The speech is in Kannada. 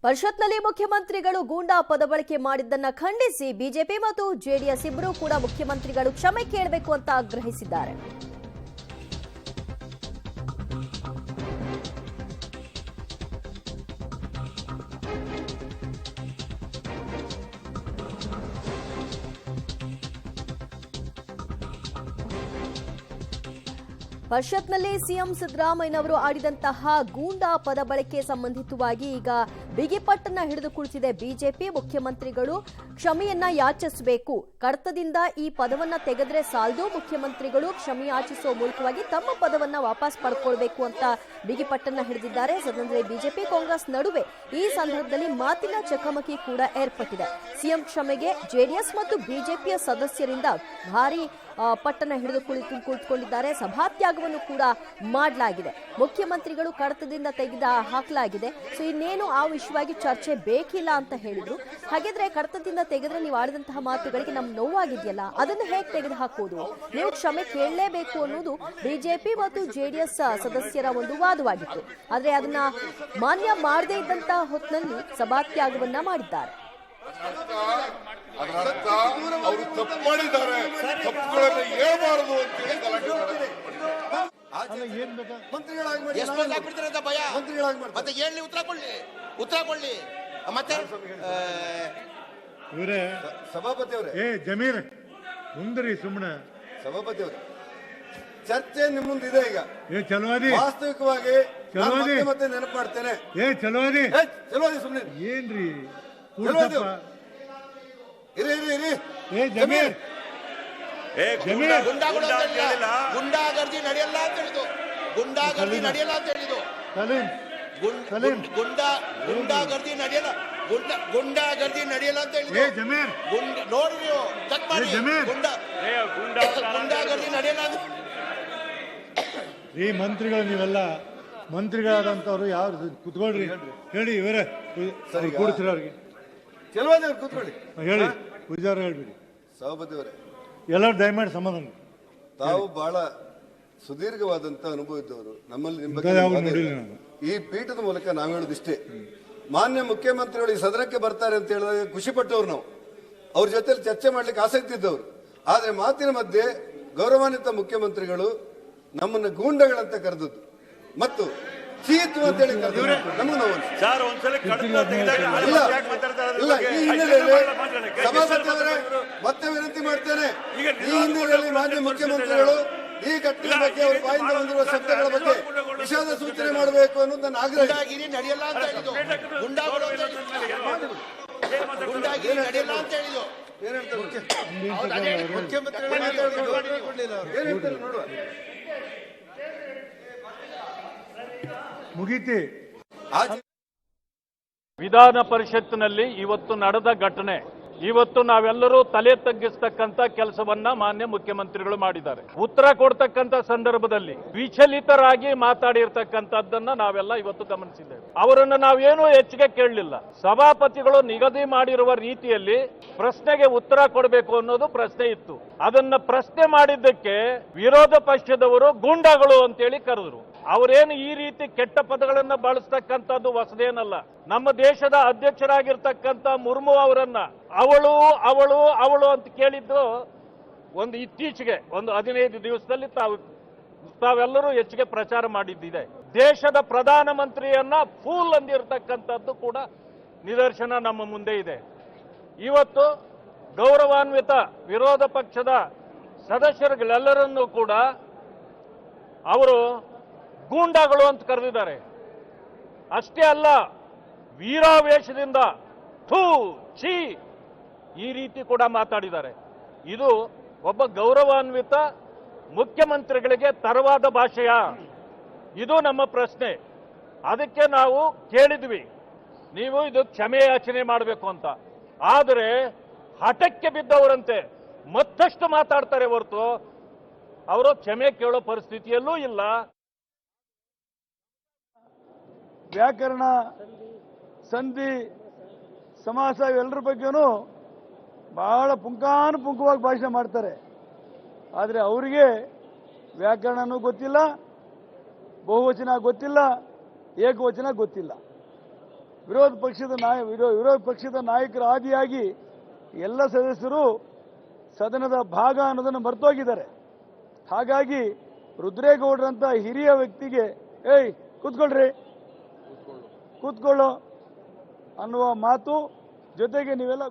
ಪರಿಷತ್ನಲ್ಲಿ ಮುಖ್ಯಮಂತ್ರಿಗಳು ಗೂಂಡಾ ಪದ ಬಳಕೆ ಮಾಡಿದ್ದನ್ನ ಖಂಡಿಸಿ ಬಿಜೆಪಿ ಮತ್ತು ಜೆಡಿಎಸ್ ಇಬ್ಬರೂ ಕೂಡ ಮುಖ್ಯಮಂತ್ರಿಗಳು ಕ್ಷಮೆ ಕೇಳಬೇಕು ಅಂತ ಆಗ್ರಹಿಸಿದ್ದಾರೆ. ಪರಿಷತ್ನಲ್ಲಿ ಸಿಎಂ ಸಿದ್ದರಾಮಯ್ಯನವರು ಆಡಿದಂತಹ ಗೂಂಡಾ ಪದ ಬಳಕೆ ಸಂಬಂಧಿತವಾಗಿ ಈಗ ಬಿಗಿಪಟ್ಟನ್ನ ಹಿಡಿದು ಕುಳಿತಿದೆ ಬಿಜೆಪಿ. ಮುಖ್ಯಮಂತ್ರಿಗಳು ಕ್ಷಮೆಯನ್ನ ಯಾಚಿಸಬೇಕು, ಕಡತದಿಂದ ಈ ಪದವನ್ನ ತೆಗೆದ್ರೆ ಸಾಲದು, ಮುಖ್ಯಮಂತ್ರಿಗಳು ಕ್ಷಮೆ ಯಾಚಿಸುವ ಮೂಲಕವಾಗಿ ತಮ್ಮ ಪದವನ್ನ ವಾಪಸ್ ಪಡ್ಕೊಳ್ಬೇಕು ಅಂತ ಬಿಗಿಪಟ್ಟನ್ನ ಹಿಡಿದಿದ್ದಾರೆ. ಸದನದಲ್ಲಿ ಬಿಜೆಪಿ ಕಾಂಗ್ರೆಸ್ ನಡುವೆ ಈ ಸಂದರ್ಭದಲ್ಲಿ ಮಾತಿನ ಚಕಮಕಿ ಕೂಡ ಏರ್ಪಟ್ಟಿದೆ. ಸಿಎಂ ಕ್ಷಮೆಗೆ ಜೆಡಿಎಸ್ ಮತ್ತು ಬಿಜೆಪಿಯ ಸದಸ್ಯರಿಂದ ಭಾರಿ ಪಟ್ಟಣ ಹಿಡಿದು ಕುಳಿತುಕೊಂಡಿದ್ದಾರೆ. ಸಭಾತ್ಯಾಗವನ್ನು ಕೂಡ ಮಾಡಲಾಗಿದೆ. ಮುಖ್ಯಮಂತ್ರಿಗಳು ಕಡತದಿಂದ ತೆಗೆದ ಹಾಕಲಾಗಿದೆ. ಸೊ ಇನ್ನೇನು ಆ ವಿಷಯವಾಗಿ ಚರ್ಚೆ ಬೇಕಿಲ್ಲ ಅಂತ ಹೇಳಿದ್ರು. ಹಾಗಿದ್ರೆ ಕಡತದಿಂದ ತೆಗೆದ್ರೆ ನೀವು ಆಡಿದಂತಹ ಮಾತುಗಳಿಗೆ ನಮ್ಗೆ ನೋವಾಗಿದೆಯಲ್ಲ, ಅದನ್ನು ಹೇಗೆ ತೆಗೆದು ಹಾಕೋದು, ನೀವು ಕ್ಷಮೆ ಕೇಳಲೇಬೇಕು ಅನ್ನೋದು ಬಿಜೆಪಿ ಮತ್ತು ಜೆಡಿಎಸ್ ಸದಸ್ಯರ ಒಂದು ವಾದವಾಗಿತ್ತು. ಆದ್ರೆ ಅದನ್ನ ಮಾನ್ಯ ಮಾಡದೇ ಇದ್ದಂತಹ ಹೊತ್ತಿನಲ್ಲಿ ಸಭಾತ್ಯಾಗವನ್ನ ಮಾಡಿದ್ದಾರೆ. ಅದರರ್ಥ ಅವರು ತಪ್ಪು ಮಾಡಿದ್ದಾರೆ, ತಪ್ಪುಗಳನ್ನು ಹೇಳ್ಬಾರದು ಮತ್ತೆ ಹೇಳಿ ಉತ್ತರ ಕೊಳ್ಳಿ ಮತ್ತೆ ಇವರೇ ಸಭಾಪತಿ ಅವರೇ ಜಮೀರ್ ಮುಂದ್ರಿ ಸುಮ್ಮನೆ ಸಭಾಪತಿ ಅವರೇ ಚರ್ಚೆ ನಿಮ್ಮ ಮುಂದಿದೆ. ಈಗ ಚಲವಾದಿ ವಾಸ್ತವಿಕವಾಗಿ ಮತ್ತೆ ನೆನಪು ಮಾಡ್ತೇನೆ. ಚಲವಾದಿ ಸುಮ್ಮನೆ ಏನ್ರಿ ಜಮೀರ್ ಗುಂಡಾಗರ್ದಿ ನಡೆಯಲ್ಲ ಅಂತ ಹೇಳಿದ್ದು, ಗುಂಡಾಗರ್ದಿ ನಡೆಯಲ್ಲ ಅಂತ ಹೇಳಿದ್ದು, ಗುಂಡಾಗರ್ದಿ ನಡೆಯಲ್ಲ, ಗುಂಡಾಗರ್ದಿ ನಡೆಯಲ್ಲ ಅಂತ ಹೇಳಿದ್ದು. ನೋಡಿ ನೀವು ಚೆಕ್ ಮಾಡಿ, ಗುಂಡಾಗರ್ದಿ ನಡೆಯಲ್ಲ ಅಂತ. ಈ ಮಂತ್ರಿಗಳು ನೀವೆಲ್ಲ ಮಂತ್ರಿಗಳಾದಂತವ್ರು ಯಾರು ಕುತ್ಕೊಳ್ರಿ, ಹೇಳಿ ಇವರೇ ಕೂಡಿಸ್ರಿ ಅವ್ರಿಗೆ. ಕೆಲವೊಂದು ಕೂತ್ಕೊಳ್ಳಿ, ಹೇಳಿ ಪೂಜಾರ ಹೇಳ್ಬಿಡಿ. ಸಭಾಪತಿ ಅವರೇ ಎಲ್ಲರೂ ದಯಮಾಡಿ ಸಮಾಧಾನ. ತಾವು ಬಹಳ ಸುದೀರ್ಘವಾದಂತ ಅನುಭವ ಇದ್ದವರು. ನಮ್ಮಲ್ಲಿ ಈ ಪೀಠದ ಮೂಲಕ ನಾವು ಹೇಳೋದಿಷ್ಟೇ, ಮಾನ್ಯ ಮುಖ್ಯಮಂತ್ರಿಗಳು ಈ ಸದನಕ್ಕೆ ಬರ್ತಾರೆ ಅಂತ ಹೇಳಿದಾಗ ಖುಷಿ ಪಟ್ಟವ್ರು ನಾವು, ಅವ್ರ ಜೊತೆ ಚರ್ಚೆ ಮಾಡ್ಲಿಕ್ಕೆ ಆಸಕ್ತಿ ಇದ್ದವರು. ಆದ್ರೆ ಮಾತಿನ ಮಧ್ಯೆ ಗೌರವಾನ್ವಿತ ಮುಖ್ಯಮಂತ್ರಿಗಳು ನಮ್ಮನ್ನ ಗೂಂಡಗಳಂತ ಕರೆದದ್ದು ಮತ್ತು ಚೀತು ಅಂತ ಹೇಳಿ ನಮಗೂ ನೋವು. ಇಲ್ಲ, ಈ ಹಿನ್ನೆಲೆಯಲ್ಲಿ ಸಭಾಪತಿ ಅವರೇ ಮತ್ತೆ ವಿನಂತಿ ಮಾಡ್ತೇನೆ, ಈ ಹಿನ್ನೆಲೆಯಲ್ಲಿ ಮಾನ್ಯ ಮುಖ್ಯಮಂತ್ರಿಗಳು ಈ ಘಟನೆ ಬಗ್ಗೆ ಅವ್ರ ಬಾಯಿಂದ ಬಂದಿರುವ ಶಬ್ದಗಳ ಬಗ್ಗೆ ವಿಷಾದ ಸೂಚನೆ ಮಾಡಬೇಕು ಅನ್ನೋದು ನನ್ನ ಆಗ್ರಹ. ನಡೆಯಲ್ಲ ಅಂತ ಹೇಳಿದ್ದು, ಗುಂಡಾಗಿರಿ ನಡೆಯಲ್ಲ ಅಂತ ಹೇಳಿದ್ದು. ಏನ್ ಹೇಳ್ತಾರೆ ಮುಖ್ಯಮಂತ್ರಿಗಳು? ಏನ್ ಹೇಳ್ತಾರೆ ನೋಡುವ. ಮುಗೀತಿ. ವಿಧಾನ ಪರಿಷತ್ತಿನಲ್ಲಿ ಇವತ್ತು ನಡೆದ ಘಟನೆ, ಇವತ್ತು ನಾವೆಲ್ಲರೂ ತಲೆ ತಗ್ಗಿಸ್ತಕ್ಕಂತ ಕೆಲಸವನ್ನ ಮಾನ್ಯ ಮುಖ್ಯಮಂತ್ರಿಗಳು ಮಾಡಿದ್ದಾರೆ. ಉತ್ತರ ಕೊಡ್ತಕ್ಕಂತ ಸಂದರ್ಭದಲ್ಲಿ ವಿಚಲಿತರಾಗಿ ಮಾತಾಡಿರ್ತಕ್ಕಂಥದ್ದನ್ನ ನಾವೆಲ್ಲ ಇವತ್ತು ಗಮನಿಸಿದ್ದೇವೆ. ಅವರನ್ನು ನಾವೇನೂ ಹೆಚ್ಚಿಗೆ ಕೇಳಲಿಲ್ಲ. ಸಭಾಪತಿಗಳು ನಿಗದಿ ಮಾಡಿರುವ ರೀತಿಯಲ್ಲಿ ಪ್ರಶ್ನೆಗೆ ಉತ್ತರ ಕೊಡಬೇಕು ಅನ್ನೋದು ಪ್ರಶ್ನೆ ಇತ್ತು. ಅದನ್ನ ಪ್ರಶ್ನೆ ಮಾಡಿದ್ದಕ್ಕೆ ವಿರೋಧ ಪಕ್ಷದವರು ಗೂಂಡಾಗಳು ಅಂತೇಳಿ ಕರೆದ್ರು. ಅವರೇನು ಈ ರೀತಿ ಕೆಟ್ಟ ಪದಗಳನ್ನ ಬಳಸ್ತಕ್ಕಂಥದ್ದು ಹೊಸದೇನಲ್ಲ. ನಮ್ಮ ದೇಶದ ಅಧ್ಯಕ್ಷರಾಗಿರ್ತಕ್ಕಂಥ ಮುರ್ಮು ಅವರನ್ನ ಅವಳು ಅವಳು ಅವಳು ಅಂತ ಕೇಳಿದ್ದು ಒಂದು ಇತ್ತೀಚೆಗೆ ಒಂದು 15 ದಿವಸದಲ್ಲಿ ತಾವೆಲ್ಲರೂ ಹೆಚ್ಚಿಗೆ ಪ್ರಚಾರ ಮಾಡಿದ್ದಿದೆ. ದೇಶದ ಪ್ರಧಾನಮಂತ್ರಿಯನ್ನ ಫೂಲ್ ಅಂದಿರತಕ್ಕಂಥದ್ದು ಕೂಡ ನಿದರ್ಶನ ನಮ್ಮ ಮುಂದೆ ಇದೆ. ಇವತ್ತು ಗೌರವಾನ್ವಿತ ವಿರೋಧ ಪಕ್ಷದ ಸದಸ್ಯರುಗಳೆಲ್ಲರನ್ನೂ ಕೂಡ ಅವರು ಗೂಂಡಾಗಳು ಅಂತ ಕರೆದಿದ್ದಾರೆ. ಅಷ್ಟೇ ಅಲ್ಲ, ವೀರಾವೇಶದಿಂದ ಥೂ ಛೀ ಈ ರೀತಿ ಕೂಡ ಮಾತಾಡಿದ್ದಾರೆ. ಇದು ಒಬ್ಬ ಗೌರವಾನ್ವಿತ ಮುಖ್ಯಮಂತ್ರಿಗಳಿಗೆ ತರವಾದ ಭಾಷೆಯ? ಇದು ನಮ್ಮ ಪ್ರಶ್ನೆ. ಅದಕ್ಕೆ ನಾವು ಕೇಳಿದ್ವಿ, ನೀವು ಇದು ಕ್ಷಮೆ ಯಾಚನೆ ಮಾಡಬೇಕು ಅಂತ. ಆದರೆ ಹಠಕ್ಕೆ ಬಿದ್ದವರಂತೆ ಮತ್ತಷ್ಟು ಮಾತಾಡ್ತಾರೆ ಹೊರತು ಅವರು ಕ್ಷಮೆ ಕೇಳೋ ಪರಿಸ್ಥಿತಿಯಲ್ಲೂ ಇಲ್ಲ. ವ್ಯಾಕರಣ, ಸಂಧಿ, ಸಮಾಸ ಇವೆಲ್ಲರ ಬಗ್ಗೆನೂ ಬಹಳ ಪುಂಖಾನುಪುಂಖವಾಗಿ ಭಾಷಣ ಮಾಡ್ತಾರೆ. ಆದರೆ ಅವರಿಗೆ ವ್ಯಾಕರಣನೂ ಗೊತ್ತಿಲ್ಲ, ಬಹುವಚನ ಗೊತ್ತಿಲ್ಲ, ಏಕವಚನ ಗೊತ್ತಿಲ್ಲ. ವಿರೋಧ ಪಕ್ಷದ ನಾಯಕರ ಆದಿಯಾಗಿ ಎಲ್ಲ ಸದಸ್ಯರು ಸದನದ ಭಾಗ ಅನ್ನೋದನ್ನು ಮರ್ತೋಗಿದ್ದಾರೆ. ಹಾಗಾಗಿ ರುದ್ರೇಗೌಡರಂತ ಹಿರಿಯ ವ್ಯಕ್ತಿಗೆ ಕೂತ್ಕೊಳ್ಳಿ ಅನ್ನುವ ಮಾತು ಜೊತೆಗೆ ನೀವೆಲ್ಲ